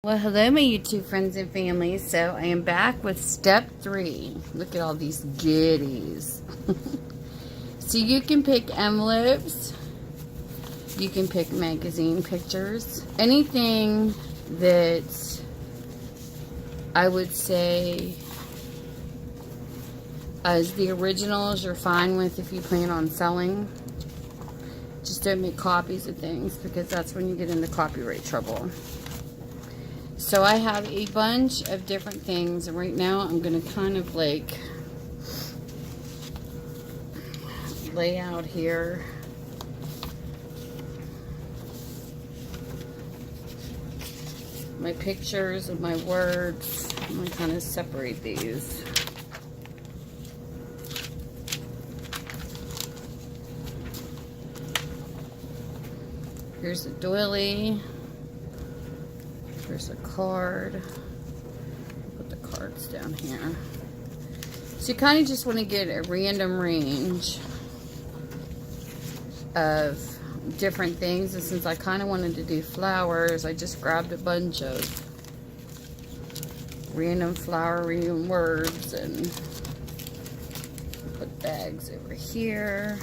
Well, hello, my YouTube friends and family. So I am back with step 3. Look at all these goodies. So you can pick envelopes. You can pick magazine pictures. Anything that I would say as the originals you're fine with if you plan on selling. Just don't make copies of things because that's when you get into copyright trouble. So I have a bunch of different things, and right now I'm going to kind of like lay out here my pictures and my words. I'm going to kind of separate these. Here's a doily. There's a card. Put the cards down here. So you kind of just want to get a random range of different things. And since I kind of wanted to do flowers, I just grabbed a bunch of random flowery words and put bags over here.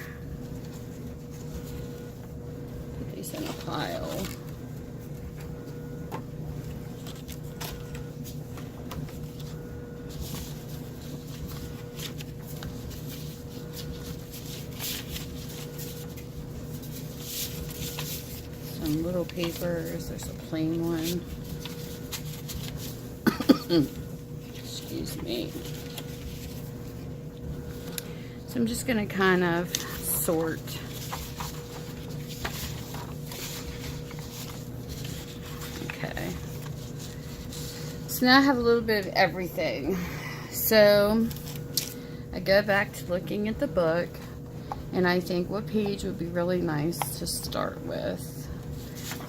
Put these in a pile. Some little papers. There's a plain one. Excuse me. So I'm just going to kind of sort. Okay. So now I have a little bit of everything. So I go back to looking at the book, and I think what page would be really nice to start with.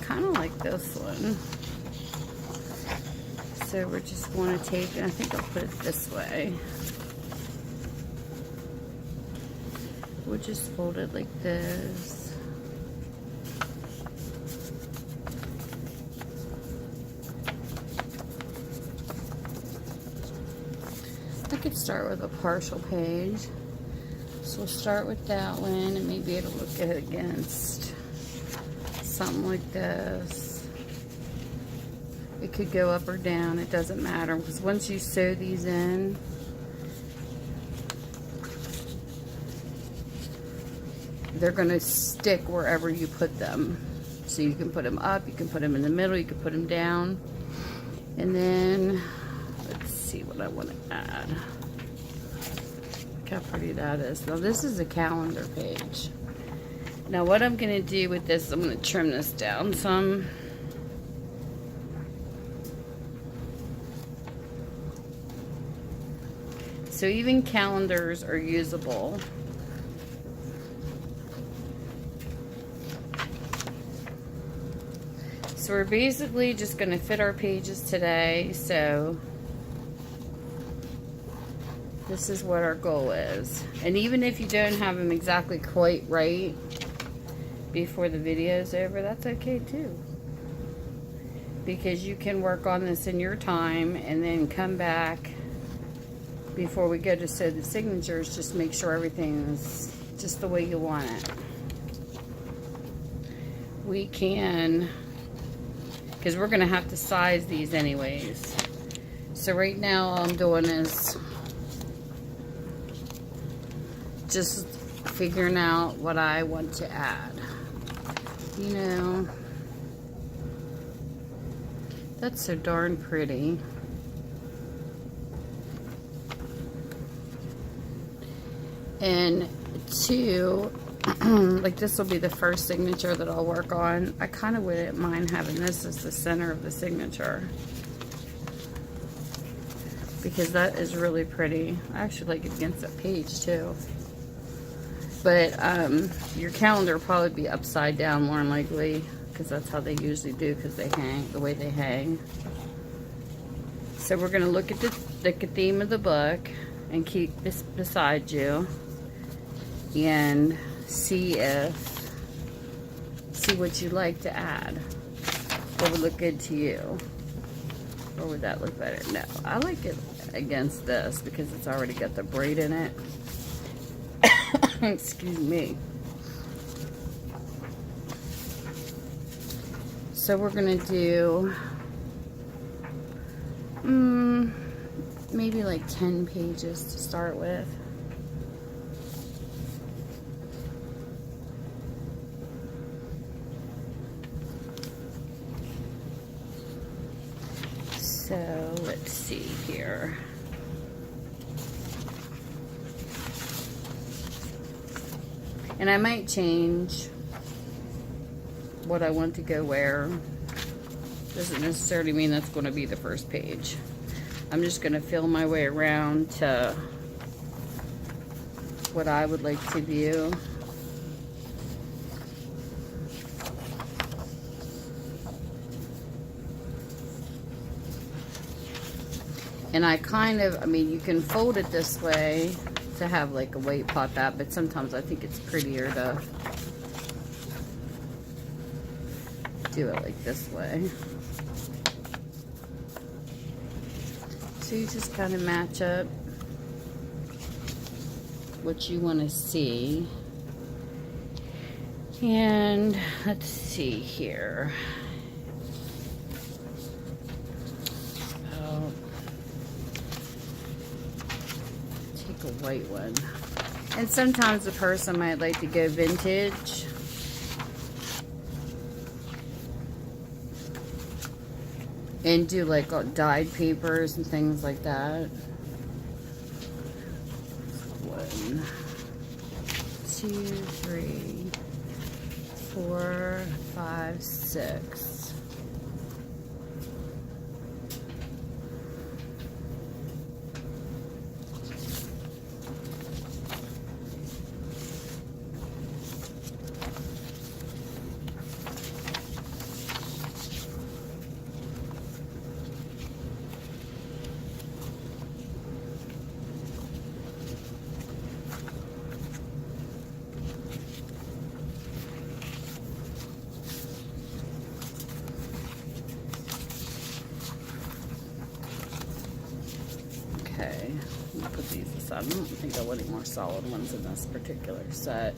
Kind of like this one. So we're just going to take, and I think I'll put it this way. We'll just fold it like this. I could start with a partial page. So we'll start with that one and maybe it'll look good against something like this. It could go up or down, it doesn't matter, because once you sew these in, they're going to stick wherever you put them. So you can put them up, you can put them in the middle, you can put them down. And then, let's see what I want to add. Look how pretty that is. Now this is a calendar page. Now what I'm going to do with this, I'm going to trim this down some. So even calendars are usable. So we're basically just going to fit our pages today. So this is what our goal is. And even if you don't have them exactly quite right before the video is over, that's okay too. Because you can work on this in your time and then come back before we go to sew the signatures, just make sure everything is just the way you want it. We can, because we're going to have to size these anyways. So right now all I'm doing is just figuring out what I want to add. You know, that's so darn pretty. And two, like this will be the first signature that I'll work on. I kind of wouldn't mind having this as the center of the signature, because that is really pretty. I actually like it against that page too. But your calendar will probably be upside down more than likely, because that's how they usually do, because they hang the way they hang. So we're going to look at the theme of the book and keep this beside you and see what you'd like to add. What would look good to you. Or would that look better? No, I like it against this because it's already got the braid in it. Excuse me. So we're gonna do maybe like 10 pages to start with. So let's see here. And I might change what I want to go where. Doesn't necessarily mean that's going to be the first page. I'm just going to feel my way around to what I would like to view. And I kind of, I mean, you can fold it this way to have like a weight pop out, but sometimes I think it's prettier to do it like this way. So you just kind of match up what you want to see. And let's see here. Oh, take a white one. And sometimes the person might like to go vintage. And do like dyed papers and things like that. 1, 2, 3, 4, 5, 6. Okay, I'll put these aside. I don't think I want any more solid ones in this particular set.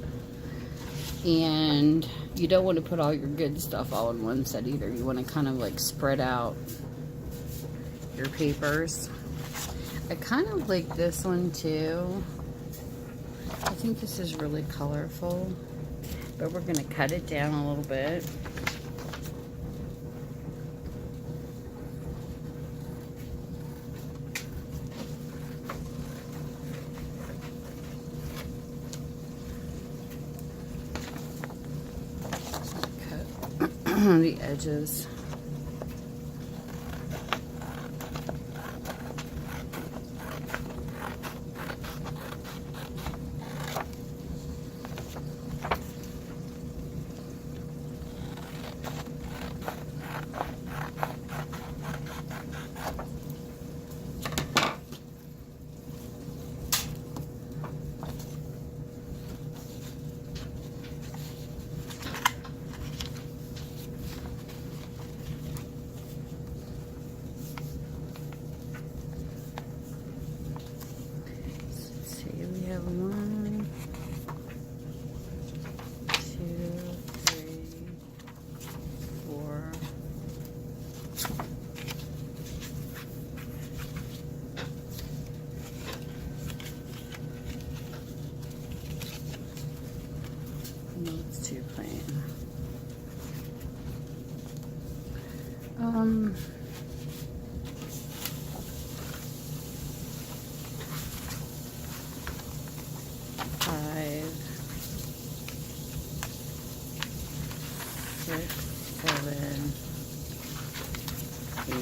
And you don't want to put all your good stuff all in one set either. You want to kind of like spread out your papers. I kind of like this one too. I think this is really colorful, but we're going to cut it down a little bit. The edges. Have 1, 2, 3, 4. No, it's too plain. 5, 6, 7, 8,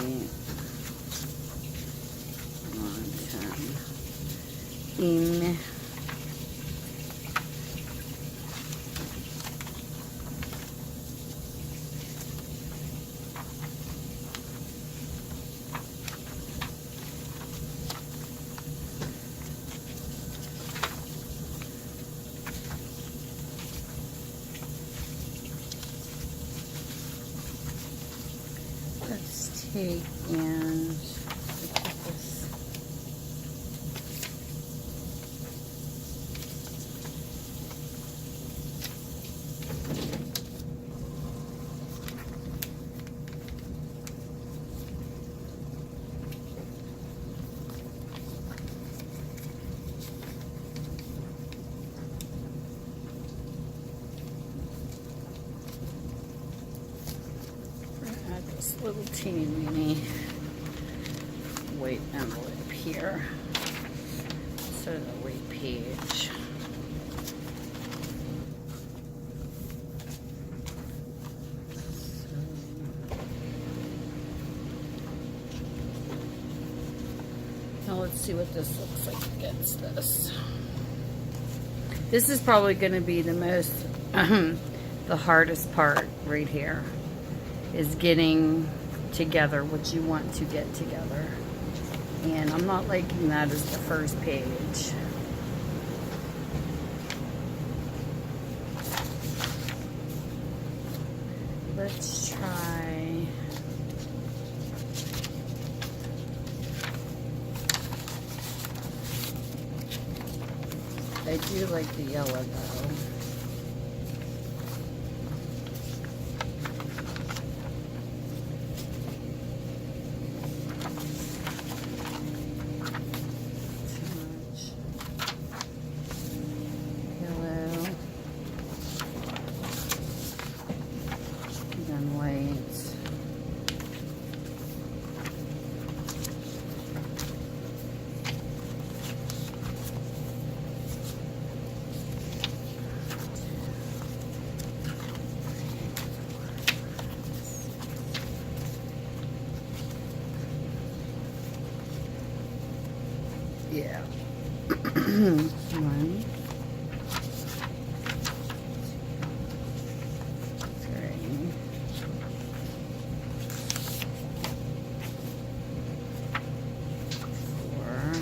9, 10. Let's take And let's put this. Add this little teeny weeny weight envelope here. So the weight page. Now let's see what this looks like against this. This is probably going to be the most, the hardest part right here, is getting together what you want to get together. And I'm not liking that as the first page. Let's try. I do like the yellow though. Yeah. One. Three. Four.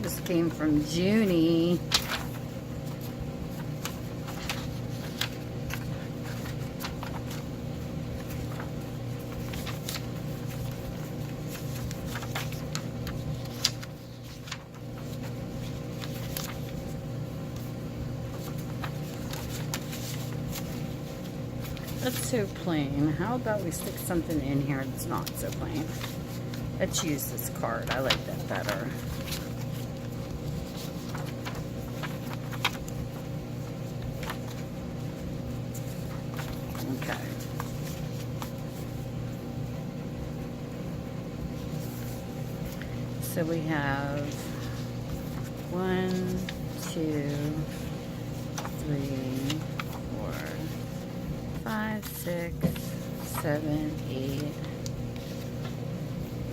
This came from Junie. That's so plain. How about we stick something in here that's not so plain? Let's use this card. I like that better. Okay. So we have 1, 2, 3, 4, 5, 6, 7, 8,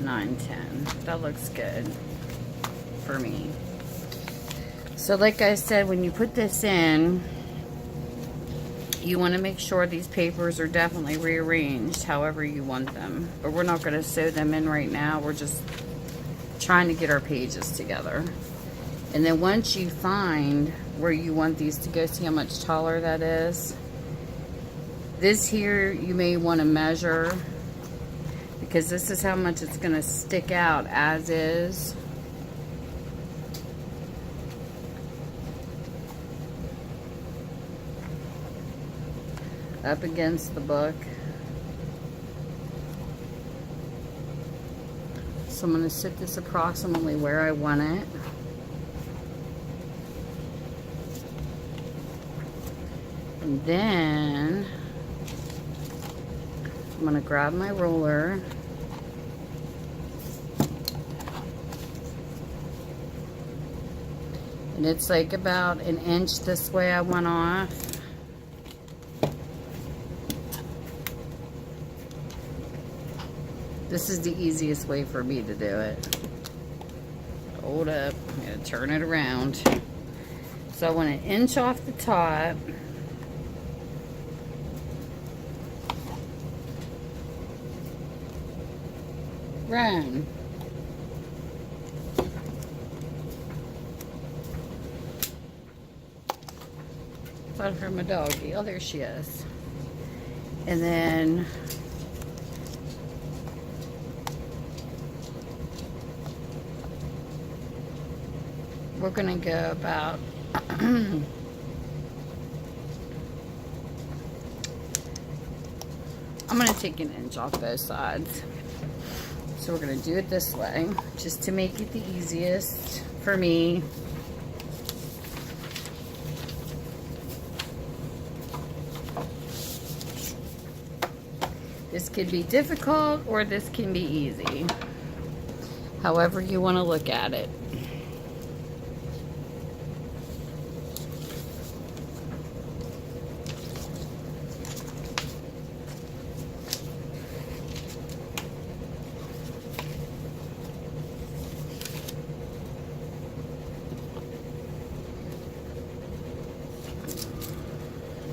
9, 10. That looks good for me. So like I said, when you put this in, you want to make sure these papers are definitely rearranged however you want them. But we're not going to sew them in right now. We're just trying to get our pages together. And then once you find where you want these to go, see how much taller that is. This here you may want to measure, because this is how much it's going to stick out as is. Up against the book. So I'm going to sit this approximately where I want it. And then I'm going to grab my ruler. And it's like about 1 inch this way I went off. This is the easiest way for me to do it. Hold up, I'm gonna turn it around. So I want to inch off the top. Run. Thought I heard my doggy. Oh, there she is. And then we're gonna go about I'm gonna take an inch off both sides. So we're gonna do it this way, just to make it the easiest for me. This could be difficult or this can be easy. However you want to look at it.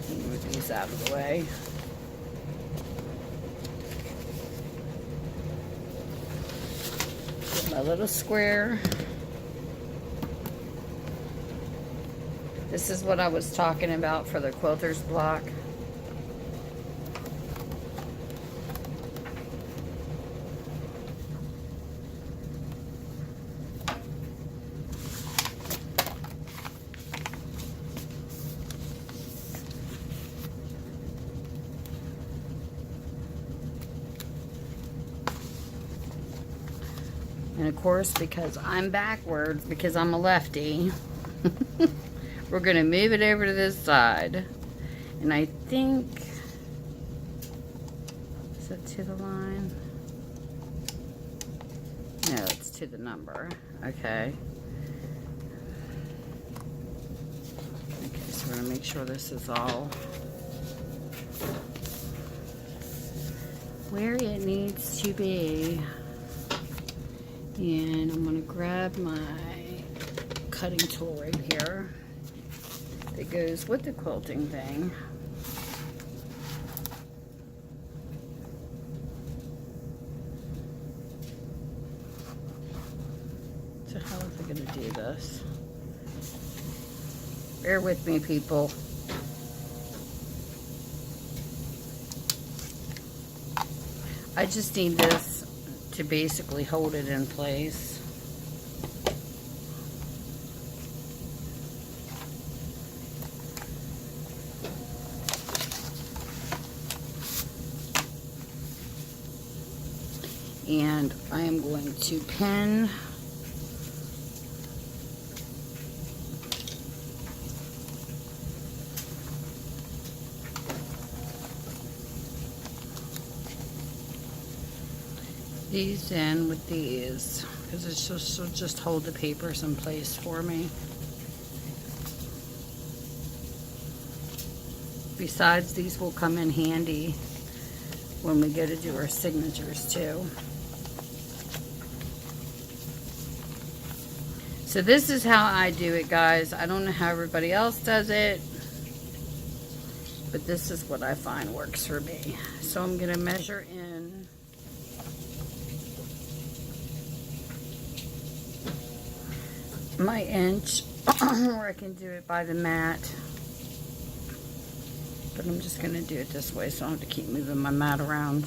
Move these out of the way. A little square. This is what I was talking about for the quilter's block. And of course, because I'm backwards, because I'm a lefty, we're going to move it over to this side. And I think, is that to the line? No, it's to the number. Okay. Okay, so we're going to make sure this is all where it needs to be. And I'm going to grab my cutting tool right here that goes with the quilting thing. So how is I going to do this? Bear with me, people. I just need this to basically hold it in place. And I am going to pin these in with these, because it's just hold the papers in place for me. Besides, these will come in handy when we go to do our signatures too. So this is how I do it, guys. I don't know how everybody else does it, but this is what I find works for me. So I'm going to measure in my inch, or I can do it by the mat, but I'm just going to do it this way so I don't have to keep moving my mat around.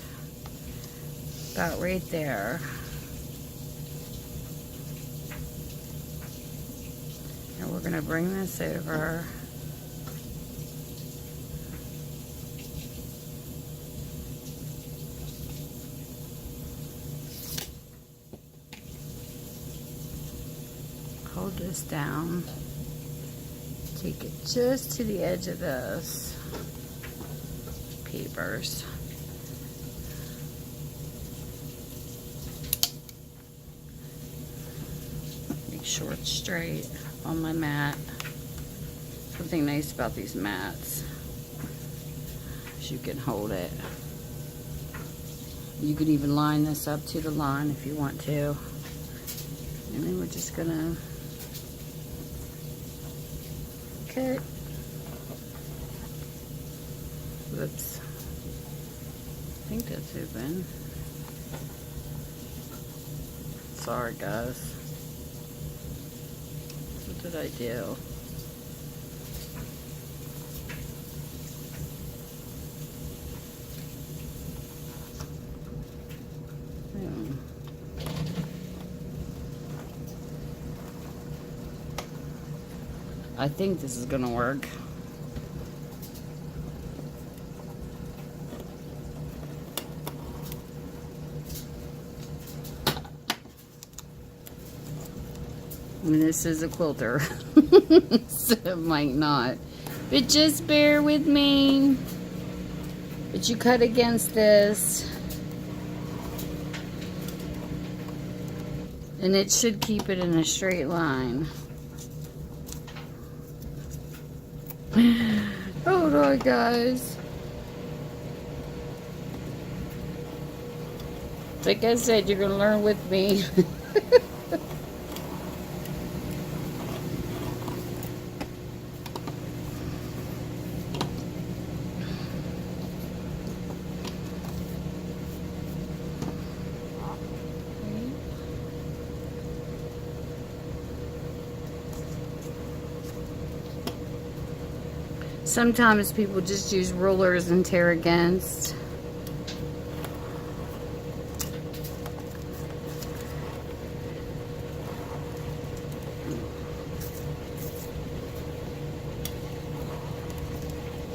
About right there. And we're going to bring this over. Hold this down. Take it just to the edge of this papers. Make sure it's straight on my mat. Something nice about these mats is you can hold it You could even line this up to the line if you want to. And then we're just gonna cut. Whoops. I think that's open. Sorry guys. What did I do? I think this is gonna work. I mean, this is a quilter, so it might not. But just bear with me. But you cut against this. And it should keep it in a straight line. Hold on, guys. Like I said, you're gonna learn with me. Sometimes people just use rulers and tear against.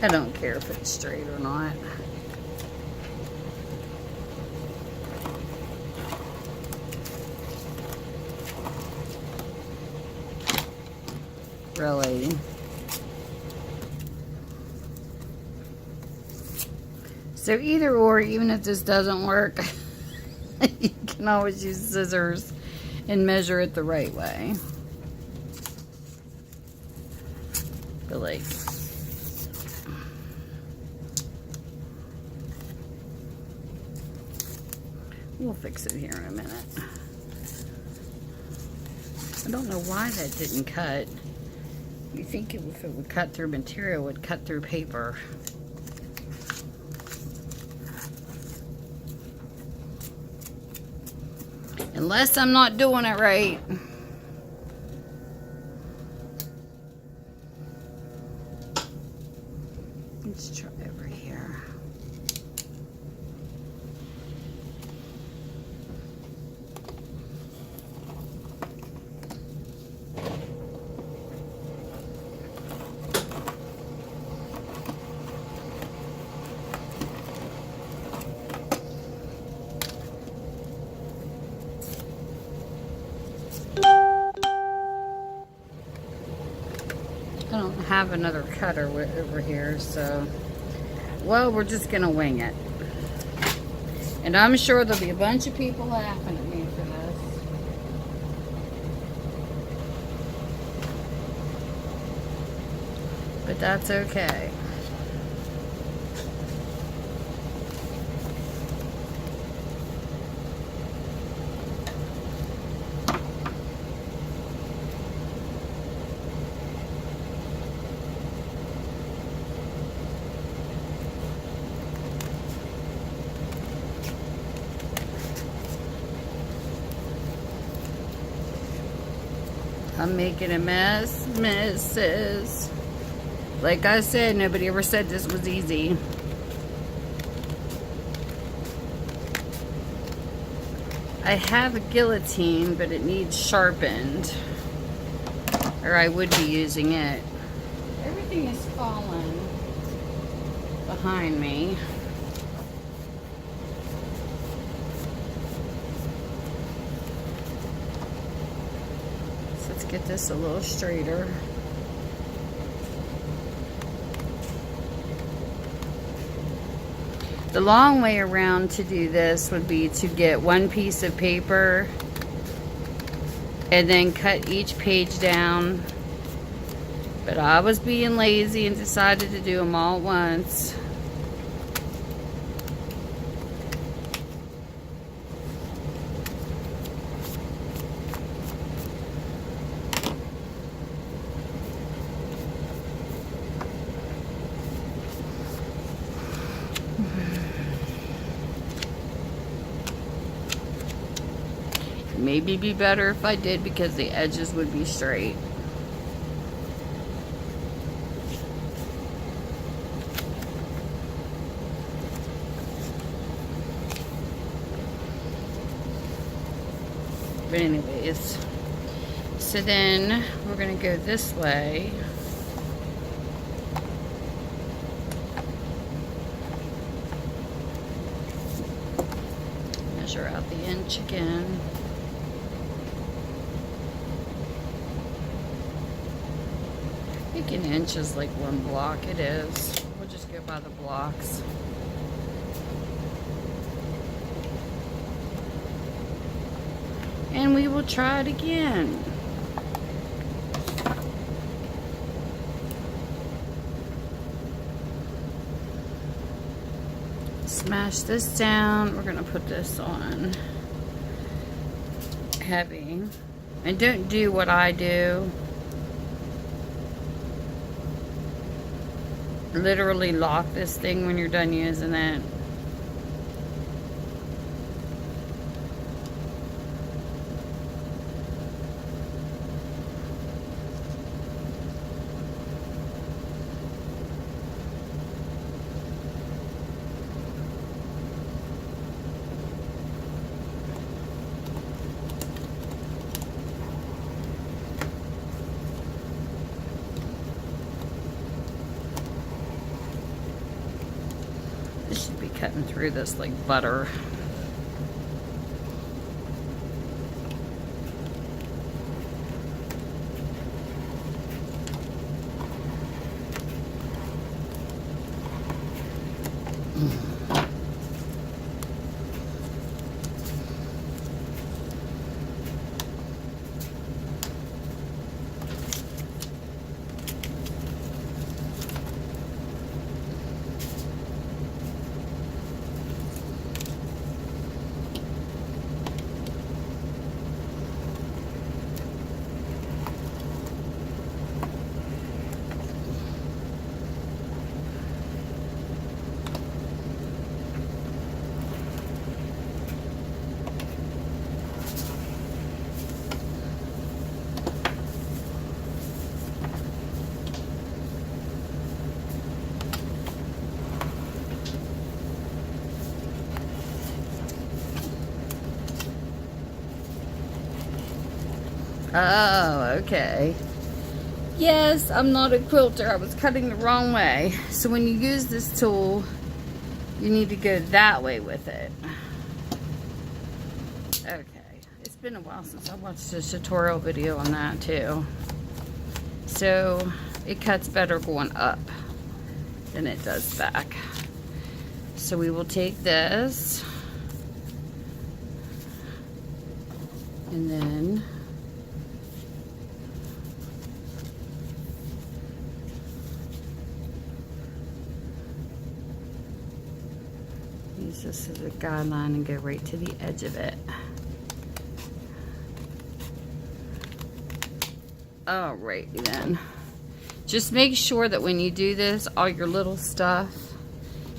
I don't care if it's straight or not. Really. So either or, even if this doesn't work, you can always use scissors and measure it the right way. But like, we'll fix it here in a minute. I don't know why that didn't cut. You think if it would cut through material, it would cut through paper. Unless I'm not doing it right. Let's try over here. I don't have another cutter over here, so, well, we're just gonna wing it. And I'm sure there'll be a bunch of people laughing at me for this. But that's okay. I'm making a mess, misses. Like I said, nobody ever said this was easy. I have a guillotine, but it needs sharpened. Or I would be using it. Everything is falling behind me. Let's get this a little straighter. The long way around to do this would be to get one piece of paper and then cut each page down. But I was being lazy and decided to do them all at once. maybe be better if I did, because the edges would be straight. But anyways, so then we're gonna go this way. Measure out the inch again. I think an inch is like 1 block. It is. We'll just go by the blocks. And we will try it again. Smash this down. We're going to put this on heavy. And don't do what I do. Literally lock this thing when you're done using it. This should be cutting through this like butter. Oh, okay. Yes, I'm not a quilter. I was cutting the wrong way. So when you use this tool, you need to go that way with it. Okay. It's been a while since I watched a tutorial video on that too. So it cuts better going up than it does back. So we will take this and then use this as a guideline and go right to the edge of it. Alrighty then. Just make sure that when you do this, all your little stuff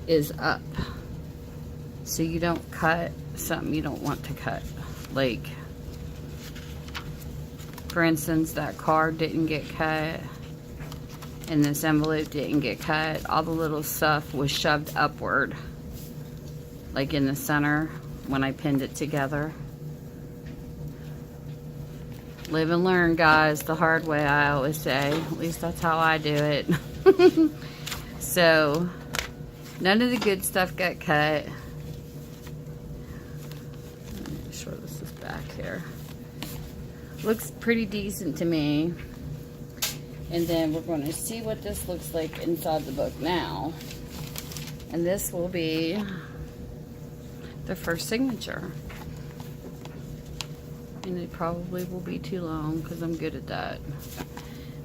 is up. So you don't cut something you don't want to cut. Like, for instance, that card didn't get cut. And this envelope didn't get cut. All the little stuff was shoved upward. Like in the center when I pinned it together. Live and learn, guys, the hard way, I always say. At least that's how I do it. So none of the good stuff got cut. Make sure this is back here. Looks pretty decent to me. And then we're going to see what this looks like inside the book now. And this will be the first signature. And it probably will be too long because I'm good at that.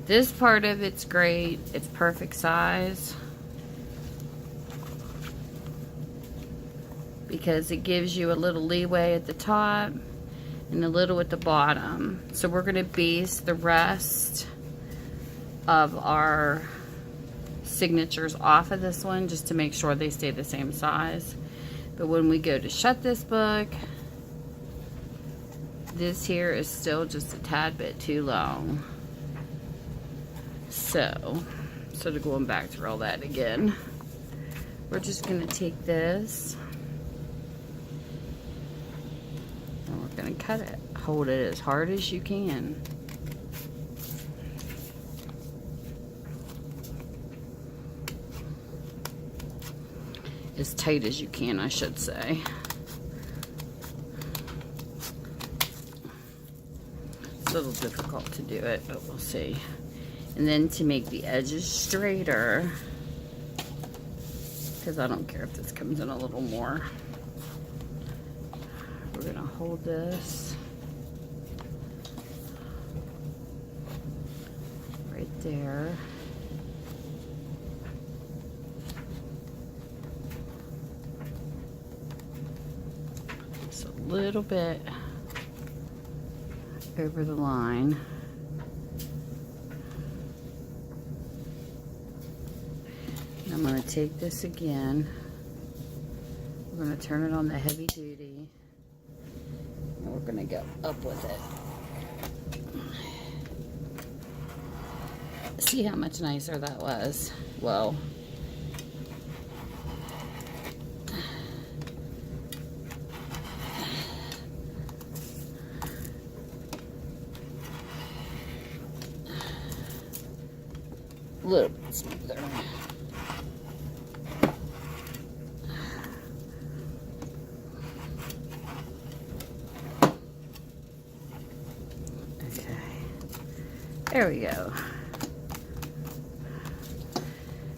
This part of it's great. It's perfect size. Because it gives you a little leeway at the top and a little at the bottom. So we're going to base the rest of our signatures off of this one just to make sure they stay the same size. But when we go to shut this book, this here is still just a tad bit too long. So instead of going back through all that again, we're just gonna take this and we're gonna cut it. Hold it as hard as you can. As tight as you can, I should say. It's a little difficult to do it, but we'll see. And then to make the edges straighter, because I don't care if this comes in a little more, we're gonna hold this right there. Just a little bit over the line. And I'm going to take this again. We're going to turn it on the heavy duty. And we're going to go up with it. See how much nicer that was? Whoa. A little bit smoother. Okay. There we go.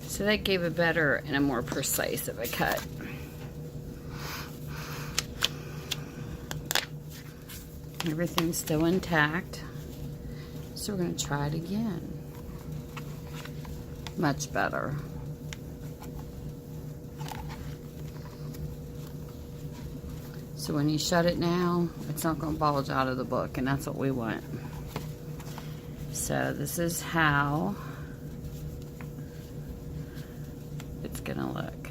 So that gave a better and a more precise of a cut. Everything's still intact. So we're going to try it again. Much better. So when you shut it now, it's not going to bulge out of the book, and that's what we want. So this is how it's going to look.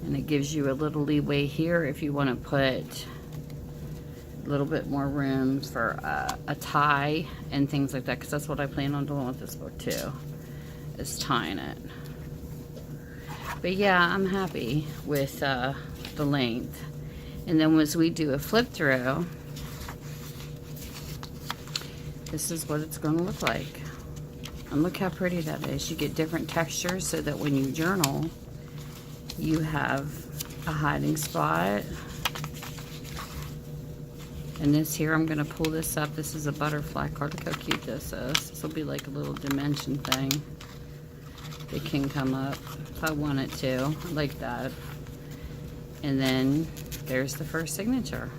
And it gives you a little leeway here if you want to put a little bit more room for a tie and things like that, because that's what I plan on doing with this book too, is tying it. But yeah, I'm happy with the length. And then as we do a flip through, this is what it's going to look like. And look how pretty that is. You get different textures so that when you journal, you have a hiding spot. And this here, I'm going to pull this up. This is a butterfly card. Look how cute this is. This will be like a little dimension thing. It can come up if I want it to. I like that. And then there's the first signature.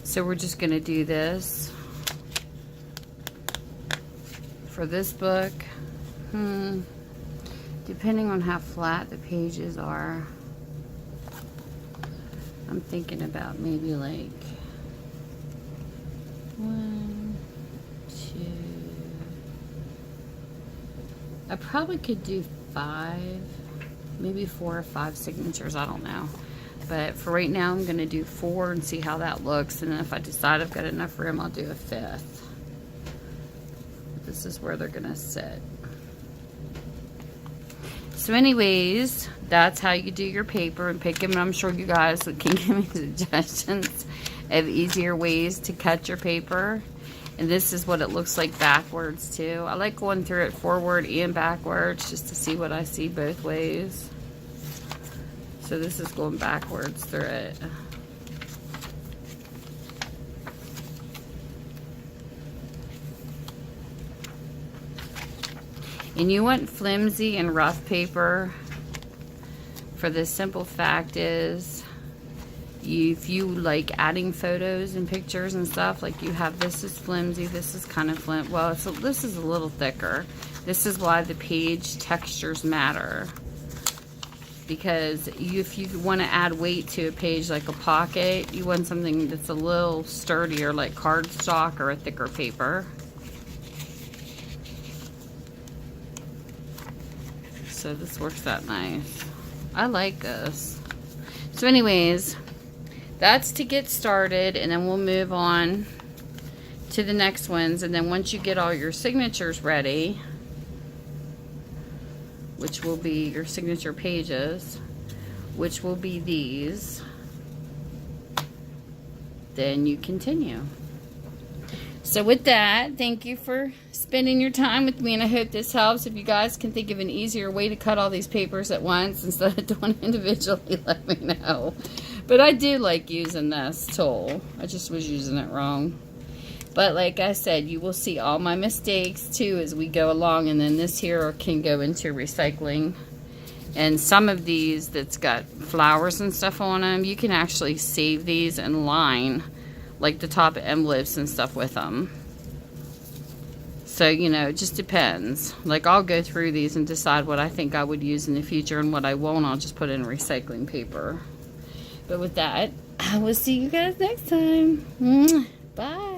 So we're just going to do this for this book. Depending on how flat the pages are, I'm thinking about maybe like 1, 2. I probably could do 5, maybe 4 or 5 signatures. I don't know. But for right now, I'm going to do 4 and see how that looks. And then if I decide I've got enough room, I'll do a 5th. This is where they're going to sit. So anyways, that's how you do your paper and pick them. And I'm sure you guys can give me suggestions of easier ways to cut your paper. And this is what it looks like backwards too. I like going through it forward and backwards just to see what I see both ways. So this is going backwards through it. And you want flimsy and rough paper for the simple fact is, if you like adding photos and pictures and stuff, like you have, this is flimsy, this is kind of flimsy. Well, so this is a little thicker. This is why the page textures matter. Because if you want to add weight to a page like a pocket, you want something that's a little sturdier, like cardstock or a thicker paper. So this works out nice. I like this. So anyways, that's to get started, and then we'll move on to the next ones. And then once you get all your signatures ready, which will be your signature pages, which will be these, then you continue. So with that, thank you for spending your time with me, and I hope this helps. If you guys can think of an easier way to cut all these papers at once instead of doing individually, let me know. But I do like using this tool. I just was using it wrong. But like I said, you will see all my mistakes too as we go along, and then this here can go into recycling. And some of these that's got flowers and stuff on them, you can actually save these and line like the top envelopes and stuff with them. So, you know, it just depends. Like, I'll go through these and decide what I think I would use in the future, and what I won't, I'll just put in recycling paper. But with that, I will see you guys next time. Bye.